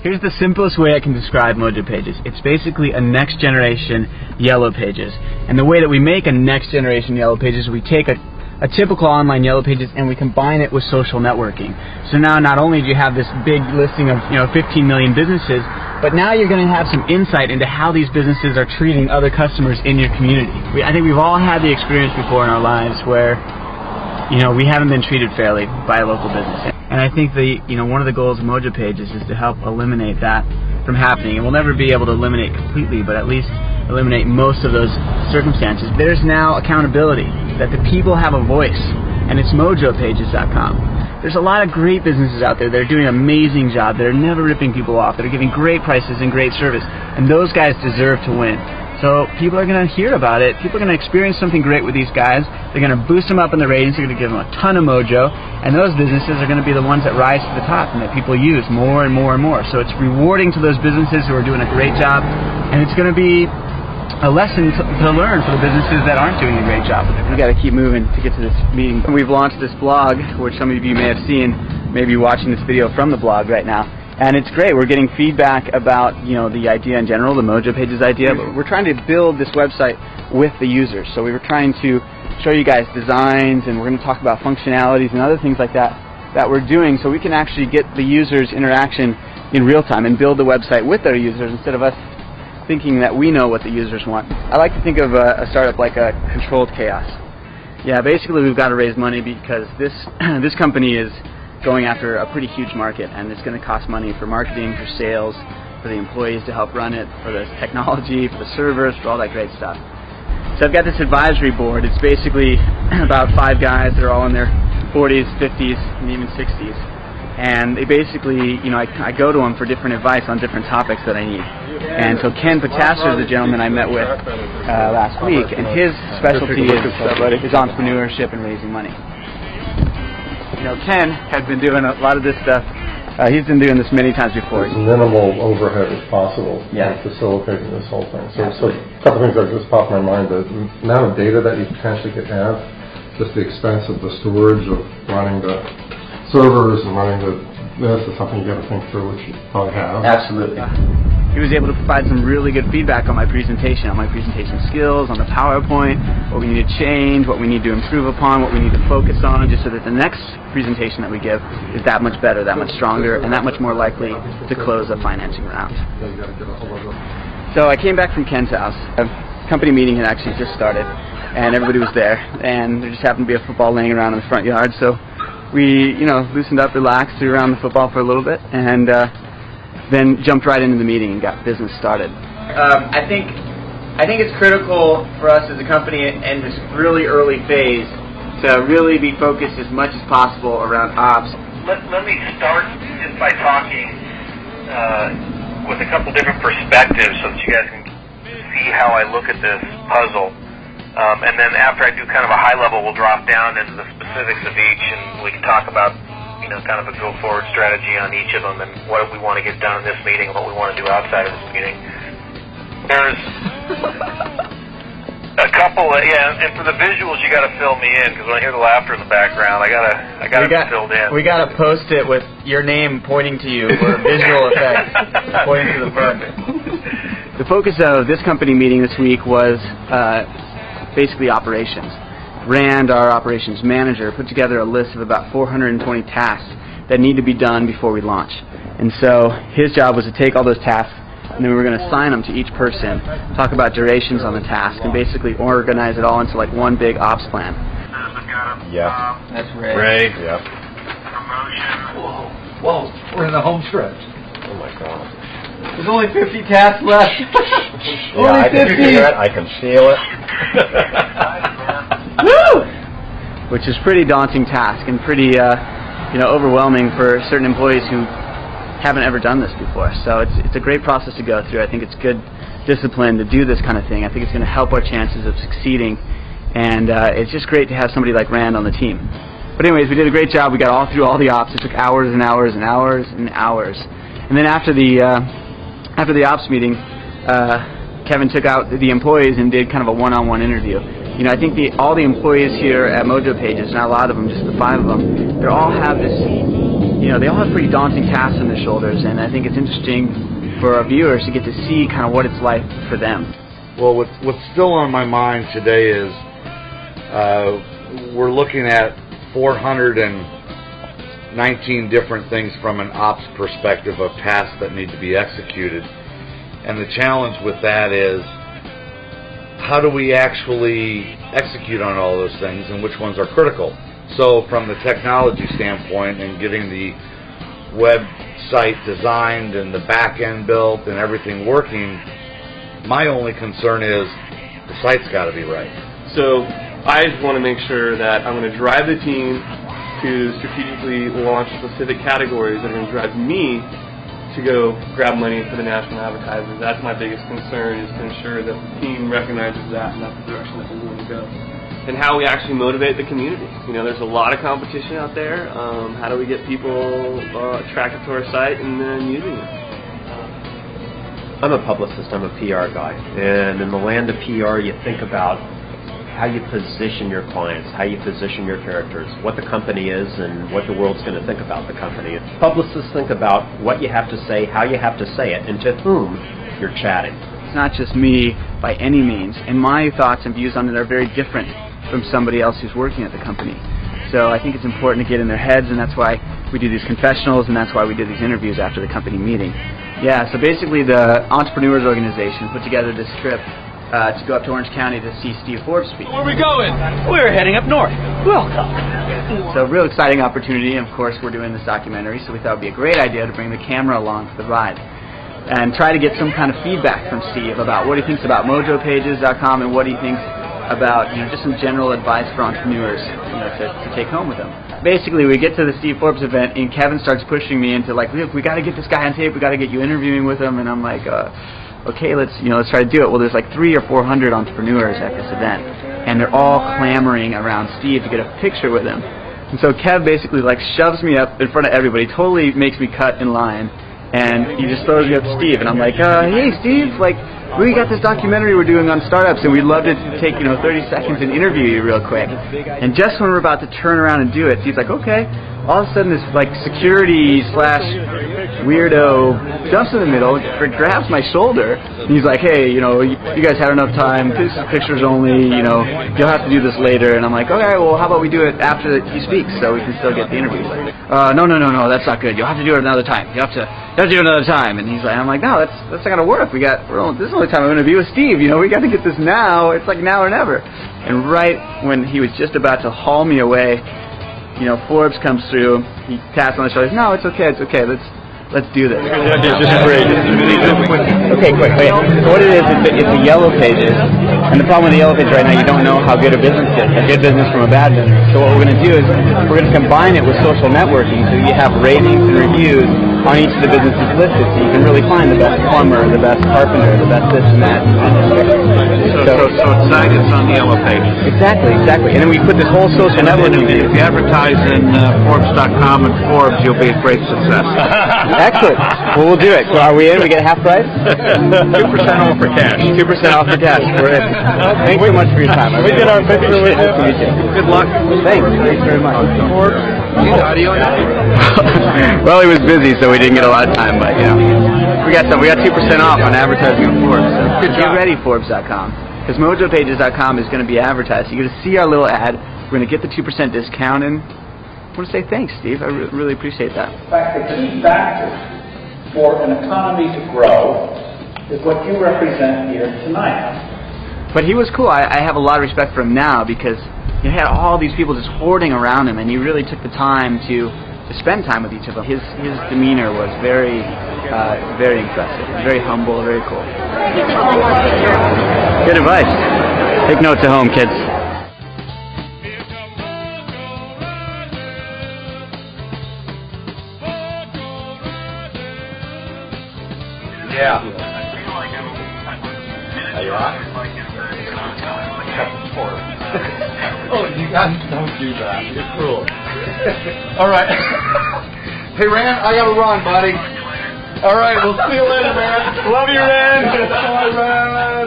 Here's the simplest way I can describe Mojo Pages. It's basically a next generation Yellow Pages. And the way that we make a next generation Yellow Pages, we take a typical online Yellow Pages and we combine it with social networking. So now not only do you have this big listing of 15 million businesses, but now you're going to have some insight into how these businesses are treating other customers in your community. I think we've all had the experience before in our lives where we haven't been treated fairly by a local business. And I think one of the goals of Mojo Pages is to help eliminate that from happening. And we'll never be able to eliminate completely, but at least eliminate most of those circumstances. There's now accountability, that the people have a voice, and it's mojopages.com. There's a lot of great businesses out there that are doing an amazing job, that are never ripping people off, that are giving great prices and great service, and those guys deserve to win. So people are going to hear about it. People are going to experience something great with these guys. They're going to boost them up in the ratings. They're going to give them a ton of mojo. And those businesses are going to be the ones that rise to the top and that people use more and more and more. So it's rewarding to those businesses who are doing a great job. And it's going to be a lesson to learn for the businesses that aren't doing a great job. We've got to keep moving to get to this meeting. We've launched this blog, which some of you may have seen, maybe watching this video from the blog right now. And it's great. We're getting feedback about, the idea in general, the Mojo Pages idea, but we're trying to build this website with the users. So we were trying to show you guys designs, and we're going to talk about functionalities and other things like that we're doing so we can actually get the users' interaction in real time and build the website with our users instead of us thinking that we know what the users want. I like to think of a startup like a controlled chaos. Yeah, basically we've got to raise money because this company is going after a pretty huge market, and it's going to cost money for marketing, for sales, for the employees to help run it, for the technology, for the servers, for all that great stuff. So I've got this advisory board. It's basically about 5 guys that are all in their 40s, 50s, and even 60s. And they basically, I go to them for different advice on different topics that I need. And so Ken Potasser is the gentleman I met with last week, and his specialty is entrepreneurship and raising money. Ken has been doing a lot of this stuff. He's been doing this many times before. As minimal overhead as possible in facilitating this whole thing. So a couple of things that just popped in my mind. The amount of data that you potentially could have, just the expense of the storage of running the servers and running this is something you got to think through, which you probably have. Absolutely. He was able to provide some really good feedback on my presentation skills, on the PowerPoint, what we need to change, what we need to improve upon, what we need to focus on, just so that the next presentation that we give is that much better, that much stronger, and that much more likely to close a financing round. So I came back from Ken's house. A company meeting had actually just started, and everybody was there, and there just happened to be a football laying around in the front yard, so we, loosened up, relaxed, threw around the football for a little bit, and then jumped right into the meeting and got business started. I think it's critical for us as a company in this really early phase to really be focused as much as possible around ops. Let me start just by talking with a couple different perspectives so that you guys can see how I look at this puzzle. And then after I do kind of a high level, we'll drop down into the specifics of each, and we can talk about kind of a go-forward strategy on each of them and what we want to get done in this meeting and what we want to do outside of this meeting. There's a couple, and for the visuals, you got to fill me in because when I hear the laughter in the background, I gotta be filled in. We got to post it with your name pointing to you for visual effects pointing to the front. The focus of this company meeting this week was basically operations. Rand, our operations manager, put together a list of about 420 tasks that need to be done before we launch. And so his job was to take all those tasks, and then we were going to assign them to each person, talk about durations on the task, and basically organize it all into like one big ops plan. Yeah. That's Ray. Ray. Yeah. Whoa, we're in the home stretch. Oh my God. There's only 50 tasks left. Yeah, I can hear it. I can feel it. Woo! Which is a pretty daunting task and pretty, overwhelming for certain employees who haven't ever done this before. So it's a great process to go through. I think it's good discipline to do this kind of thing. I think it's going to help our chances of succeeding, and it's just great to have somebody like Rand on the team. But anyways, we did a great job. We got all through all the ops. It took hours and hours and hours and hours. And then after the ops meeting, Kevin took out the employees and did kind of a one-on-one interview. I think all the employees here at Mojo Pages, not a lot of them, just the 5 of them, they all have this they all have pretty daunting tasks on their shoulders, and I think it's interesting for our viewers to get to see kind of what it's like for them. Well, what's still on my mind today is we're looking at 419 different things from an ops perspective of tasks that need to be executed. And the challenge with that is, how do we actually execute on all those things and which ones are critical? So from the technology standpoint and getting the website designed and the back end built and everything working, my only concern is the site's got to be right. So I just want to make sure that I'm going to drive the team to strategically launch specific categories that are going to drive me to go grab money for the national advertisers. That's my biggest concern, is to ensure that the team recognizes that and that's the direction that we're going to go. And how we actually motivate the community. There's a lot of competition out there. How do we get people attracted to our site and then using it? I'm a publicist, I'm a PR guy. And in the land of PR, you think about how you position your clients, how you position your characters, what the company is, and what the world's going to think about the company. Publicists think about what you have to say, how you have to say it, and to whom you're chatting. It's not just me by any means, and my thoughts and views on it are very different from somebody else who's working at the company. So I think it's important to get in their heads, and that's why we do these confessionals, and that's why we do these interviews after the company meeting. Yeah, so basically the Entrepreneurs Organization put together this trip to go up to Orange County to see Steve Forbes speak. Where are we going? We're heading up north. Welcome. So real exciting opportunity, and of course we're doing this documentary, so we thought it would be a great idea to bring the camera along for the ride and try to get some kind of feedback from Steve about what he thinks about mojopages.com and what he thinks about just some general advice for entrepreneurs to take home with them. Basically, we get to the Steve Forbes event, and Kevin starts pushing me into like, look, we got to get this guy on tape, we got to get you interviewing with him, and I'm like, okay, let's try to do it. Well, there's like 300 or 400 entrepreneurs at this event, and they're all clamoring around Steve to get a picture with him. And so Kev basically like shoves me up in front of everybody, totally makes me cut in line, and he just throws me up to Steve, and I'm like, hey Steve, like, we got this documentary we're doing on startups, and we'd love to take 30 seconds and interview you real quick. And just when we're about to turn around and do it, Steve's like, okay. All of a sudden, this like security / weirdo jumps in the middle, grabs my shoulder, and he's like, hey, you guys had enough time. This is pictures only. You'll have to do this later. And I'm like, okay, well, how about we do it after he speaks so we can still get the interview? No, that's not good. You'll have to do it another time. You have to do it another time. And he's like, I'm like, no, that's not gonna work. This is the only time I'm gonna be with Steve. We got to get this now. It's like now or never. And right when he was just about to haul me away, Forbes comes through. He taps on the shoulder. No, it's okay. Let's do this. This is great. Okay, quick. Wait. So what it is, it's the yellow pages, and the problem with the yellow pages right now, you don't know how good a business is, a good business from a bad business. So what we're going to do is we're going to combine it with social networking, so you have ratings and reviews on each of the businesses listed, so you can really find the best plumber, the best carpenter, the best this and that. So tonight it's on the yellow pages. Exactly. And then we put this whole social networking. If you advertise in Forbes.com and Forbes, you'll be a great success. Excellent. Well, we'll do it. So are we in? We get half price? 2% off for cash. 2% off for cash. We're in. Thanks so much for your time. We did our picture with you. Nice to meet you. Good luck. Thanks very much. Audio now? Well, he was busy, so we didn't get a lot of time, but we got 2% off on advertising on Forbes. So get ready, Forbes.com, because mojopages.com is going to be advertised. You're going to see our little ad. We're going to get the 2% discount, and I want to say thanks, Steve. I really appreciate that. In fact, the key factor for an economy to grow is what you represent here tonight. But he was cool. I have a lot of respect for him now because he had all these people just hoarding around him, and he really took the time to spend time with each of them. His demeanor was very impressive, very humble, very cool. Good advice. Take notes at home, kids. Yeah. Are you on? Oh, you guys don't do that. You're cruel. All right. Hey, Rand, I gotta run, buddy. All right, we'll see you later, man. Love you, Rand. Bye, Rand.